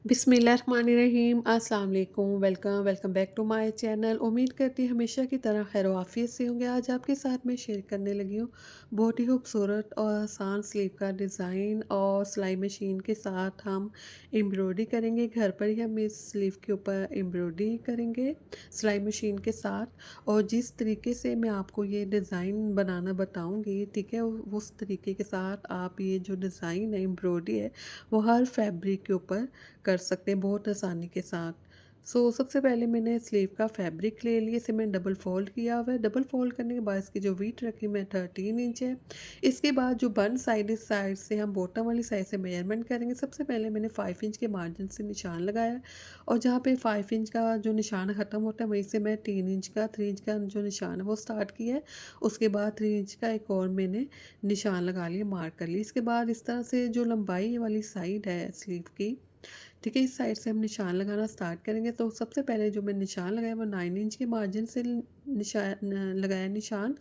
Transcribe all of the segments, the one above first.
बिस्मिल्लाहिर्रहमानिर्रहीम अस्सलाम वालेकुम welcome welcome back to my channel. उम्मीद करती हूँ हमेशा की तरह खैर आफियत से होंगे। आज आपके साथ मैं शेयर करने लगी हूँ बहुत ही खूबसूरत और आसान स्लीव का डिज़ाइन और सिलाई मशीन के साथ हम एम्ब्रॉयडरी करेंगे। घर पर ही हम इस स्लीव के ऊपर एम्ब्रॉयडरी करेंगे सिलाई मशीन के साथ। और जिस तरीके से मैं आपको ये डिज़ाइन बनाना बताऊँगी, ठीक है, उस तरीके के साथ आप ये जो डिज़ाइन है एम्ब्रॉयडरी है वो हर फैब्रिक के ऊपर कर सकते हैं बहुत आसानी के साथ। सबसे पहले मैंने स्लीव का फैब्रिक ले लिया, इसे मैंने डबल फ़ोल्ड किया हुआ है। डबल फ़ोल्ड करने के बाद इसकी जो वीथ रखी मैं 13 इंच है। इसके बाद जो बन साइड, इस साइड से हम बॉटम वाली साइड से मेजरमेंट करेंगे। सबसे पहले मैंने 5 इंच के मार्जिन से निशान लगाया और जहाँ पे 5 इंच का जो निशान ख़त्म होता है वहीं से मैं 3 इंच का जो निशान है वो स्टार्ट किया है। उसके बाद 3 इंच का एक और मैंने निशान लगा लिया, मार्क कर लिया। इसके बाद इस तरह से जो लंबाई वाली साइड है स्लीव की, ठीक है, इस साइड से हम निशान लगाना स्टार्ट करेंगे। तो सबसे पहले जो मैंने निशान लगाया वो 9 इंच के मार्जिन से लगाया निशान।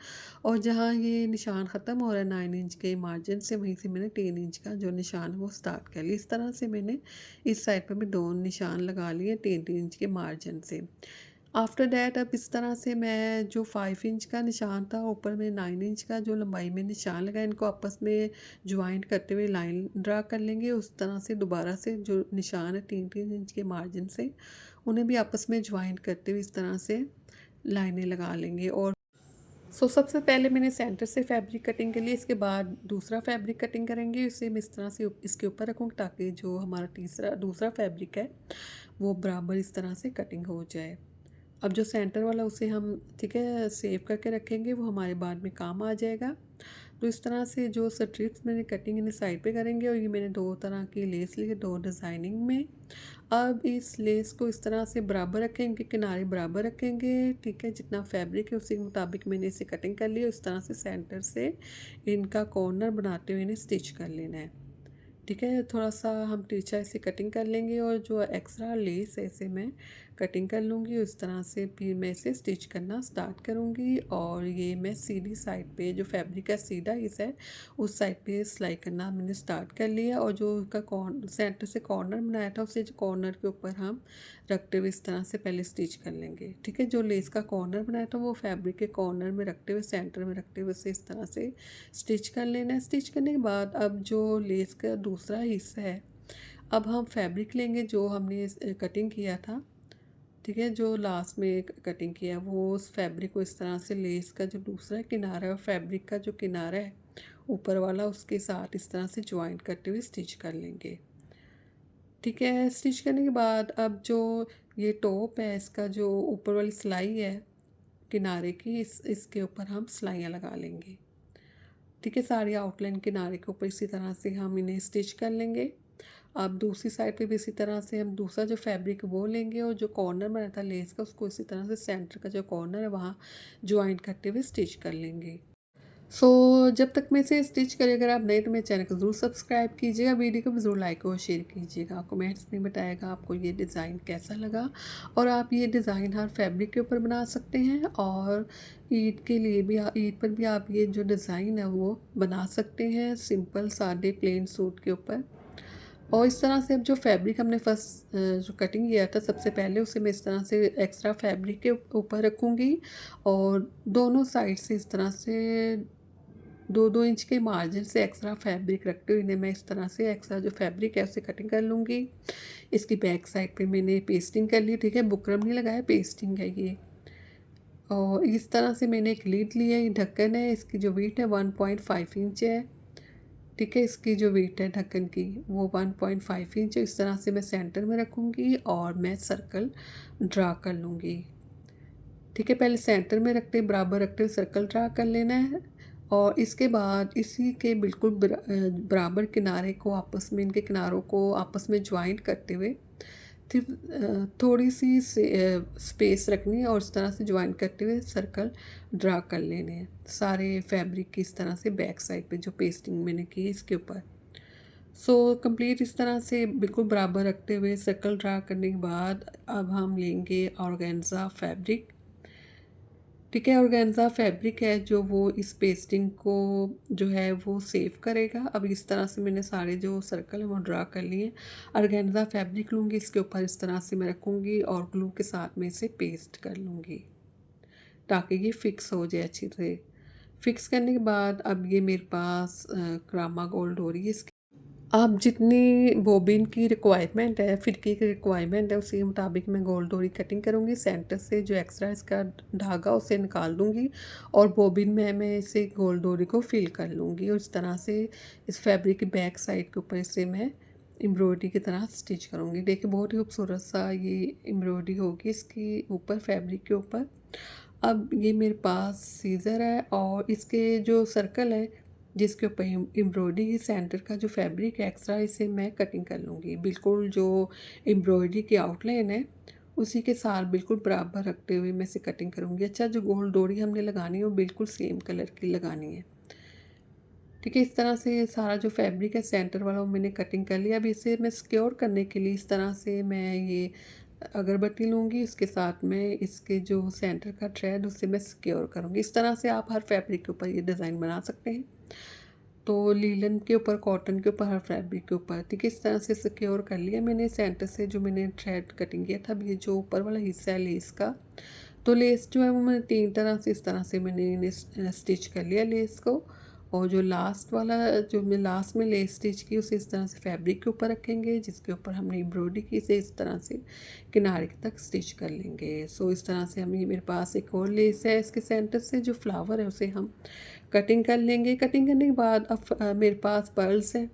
और जहाँ ये निशान ख़त्म हो रहा है 9 इंच के मार्जिन से, वहीं से मैंने 3 इंच का जो निशान है वो स्टार्ट कर लिया। इस तरह से मैंने इस साइड पर भी 2 निशान लगा लिए 3-3 इंच के मार्जिन से। आफ्टर दैट अब इस तरह से मैं जो 5 इंच का निशान था, ऊपर में 9 इंच का जो लंबाई में निशान लगाया, इनको आपस में जॉइंट करते हुए लाइन ड्रा कर लेंगे। उस तरह से दोबारा से जो निशान है 3-3 इंच के मार्जिन से, उन्हें भी आपस में जॉइंट करते हुए इस तरह से लाइनें लगा लेंगे। और सबसे पहले मैंने सेंटर से फैब्रिक कटिंग के लिए, इसके बाद दूसरा फैब्रिक कटिंग करेंगे। इसे मैं इस तरह से इसके ऊपर रखूँगी ताकि जो हमारा तीसरा दूसरा फैब्रिक है वो बराबर इस तरह से कटिंग हो जाए। अब जो सेंटर वाला उसे हम, ठीक है, सेव करके रखेंगे, वो हमारे बाद में काम आ जाएगा। तो इस तरह से जो स्ट्रिप्स मैंने कटिंग इन्हें साइड पे करेंगे। और ये मैंने 2 तरह की लेस ली है, 2 डिज़ाइनिंग में। अब इस लेस को इस तरह से बराबर रखेंगे, किनारे बराबर रखेंगे, ठीक है, जितना फैब्रिक है उसी के मुताबिक मैंने इसे कटिंग कर लिया। इस तरह से सेंटर से इनका कॉर्नर बनाते हुए इन्हें स्टिच कर लेना है, ठीक है। थोड़ा-सा हम तिरछा इसे कटिंग कर लेंगे और जो एक्स्ट्रा लेस है इसे मैं कटिंग कर लूँगी। उस तरह से फिर मैं इसे स्टिच करना स्टार्ट करूँगी। और ये मैं सीधी साइड पे जो फैब्रिक का सीधा हिस्सा है उस साइड पे सिलाई करना मैंने स्टार्ट कर लिया। और जो उसका सेंटर से कॉर्नर बनाया था उसे जो कॉर्नर के ऊपर हम रखते हुए इस तरह से पहले स्टिच कर लेंगे, ठीक है। जो लेस का कॉर्नर बनाया था वो फैब्रिक के कॉर्नर में रखते हुए, सेंटर में रखते हुए उसे इस तरह से स्टिच कर लेना है। स्टिच करने के बाद अब जो लेस का दूसरा हिस्सा है, अब हम फैब्रिक लेंगे जो हमने कटिंग किया था, ठीक है, जो लास्ट में कटिंग किया वो उस फैब्रिक को इस तरह से लेस का जो दूसरा किनारा है और फैब्रिक का जो किनारा है ऊपर वाला उसके साथ इस तरह से ज्वाइंट करते हुए स्टिच कर लेंगे, ठीक है। स्टिच करने के बाद अब जो ये टॉप है, इसका जो ऊपर वाली सिलाई है किनारे की, इसके ऊपर हम सिलाइयाँ लगा लेंगे, ठीक है। सारी आउटलाइन किनारे के ऊपर इसी तरह से हम इन्हें स्टिच कर लेंगे। अब दूसरी साइड पे भी इसी तरह से हम दूसरा जो फैब्रिक वो लेंगे और जो कॉर्नर बना था लेस का उसको इसी तरह से सेंटर का जो कॉर्नर है वहाँ ज्वाइंट करते हुए स्टिच कर लेंगे। जब तक मैं इसे स्टिच करें, अगर आप नए तो मेरे चैनल को ज़रूर सब्सक्राइब कीजिएगा, वीडियो को भी ज़रूर लाइक और शेयर कीजिएगा। कमेंट्स में बताएगा आपको ये डिज़ाइन कैसा लगा। और आप ये डिज़ाइन हर फैब्रिक के ऊपर बना सकते हैं। और ईद के लिए भी ईद पर भी आप ये जो डिज़ाइन है वो बना सकते हैं सिंपल सादे प्लेन सूट के ऊपर। और इस तरह से अब जो फैब्रिक हमने फर्स्ट जो कटिंग किया था सबसे पहले, उसे मैं इस तरह से एक्स्ट्रा फैब्रिक के ऊपर रखूँगी। और दोनों साइड से इस तरह से 2-2 इंच के मार्जिन से एक्स्ट्रा फैब्रिक रखते हुए इन्हें मैं इस तरह से एक्स्ट्रा जो फैब्रिक है उसे कटिंग कर लूँगी। इसकी बैक साइड पे मैंने पेस्टिंग कर ली, ठीक है, बुकरम नहीं लगाया, पेस्टिंग है ये। और इस तरह से मैंने एक लीड ली है, ये ढक्कन है, इसकी जो वेट है 1.5 इंच है, ठीक है। इसकी जो वेट है ढक्कन की वो 1.5 इंच है। इस तरह से मैं सेंटर में रखूँगी और मैं सर्कल ड्रा कर लूँगी, ठीक है। पहले सेंटर में रखते बराबर रखते हुए सर्कल ड्रा कर लेना है। और इसके बाद इसी के बिल्कुल बराबर किनारे को आपस में, इनके किनारों को आपस में ज्वाइंट करते हुए फिर थोड़ी सी स्पेस रखनी है और इस तरह से ज्वाइंट करते हुए सर्कल ड्रा कर लेने हैं सारे फैब्रिक की इस तरह से बैक साइड पे जो पेस्टिंग मैंने की है इसके ऊपर। कंप्लीट इस तरह से बिल्कुल बराबर रखते हुए सर्कल ड्रा करने के बाद अब हम लेंगे ऑर्गेन्जा फैब्रिक, ठीक है, ऑर्गेन्जा फैब्रिक है जो वो इस पेस्टिंग को जो है वो सेव करेगा। अब इस तरह से मैंने सारे जो सर्कल हैं वो ड्रा कर लिए। ऑर्गेन्जा फैब्रिक लूँगी, इसके ऊपर इस तरह से मैं रखूँगी और ग्लू के साथ में इसे पेस्ट कर लूँगी ताकि ये फिक्स हो जाए अच्छी से। फिक्स करने के बाद अब ये मेरे पास क्रामा गोल्ड हो रही है। इसकी आप जितनी बॉबिन की रिक्वायरमेंट है, फिरकी की रिक्वायरमेंट है, उसी के मुताबिक मैं गोल डोरी कटिंग करूँगी। सेंटर से जो एक्स्ट्रा इसका धागा उसे निकाल दूँगी और बॉबिन में मैं इसे गोल डोरी को फिल कर लूँगी और इस तरह से इस फैब्रिक की बैक साइड के ऊपर इसे मैं एम्ब्रॉयडरी की तरह स्टिच करूँगी। देखिए बहुत ही खूबसूरत सा ये एम्ब्रॉयडरी होगी इसके ऊपर, फैब्रिक के ऊपर। अब ये मेरे पास सीज़र है और इसके जो सर्कल है जिसके ऊपर एम्ब्रॉयडरी की सेंटर का जो फैब्रिक है एक्स्ट्रा, इसे मैं कटिंग कर लूँगी। बिल्कुल जो एम्ब्रॉयडरी की आउटलाइन है उसी के साथ बिल्कुल बराबर रखते हुए मैं इसे कटिंग करूँगी। अच्छा, जो गोल डोरी हमने लगानी है वो बिल्कुल सेम कलर की लगानी है। ठीक है, इस तरह से सारा जो फैब्रिक है सेंटर वाला वो मैंने कटिंग कर लिया। अब इसे मैं सिक्योर करने के लिए इस तरह से मैं ये अगरबत्ती लूँगी, इसके साथ में इसके जो सेंटर का थ्रेड उसे मैं सिक्योर करूँगी। इस तरह से आप हर फैब्रिक के ऊपर ये डिज़ाइन बना सकते हैं। तो लीलन के ऊपर, कॉटन के ऊपर, हर फैब्रिक के ऊपर, ठीक है, इस तरह से सिक्योर कर लिया मैंने सेंटर से जो मैंने थ्रेड कटिंग किया था। अब ये जो ऊपर वाला हिस्सा है लेस का, तो लेस जो है वो मैंने 3 तरह से इस तरह से मैंने इन्हें स्टिच कर लिया लेस को। और जो लास्ट वाला जो मैं लास्ट में लेस स्टिच की उसे इस तरह से फैब्रिक के ऊपर रखेंगे जिसके ऊपर हमने एम्ब्रॉयडरी की, इसे इस तरह से किनारे तक स्टिच कर लेंगे। सो इस तरह से हम, ये मेरे पास एक और लेस है, इसके सेंटर से जो फ्लावर है उसे हम कटिंग कर लेंगे। कटिंग करने के बाद अब मेरे पास पर्ल्स हैं,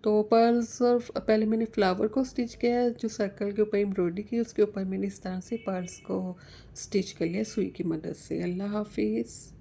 तो पर्ल्स और पहले मैंने फ्लावर को स्टिच किया है, जो सर्कल के ऊपर एम्ब्रॉयडरी की उसके ऊपर मैंने इस तरह से पर्ल्स को स्टिच कर लिया सुई की मदद से। अल्लाह हाफिज़।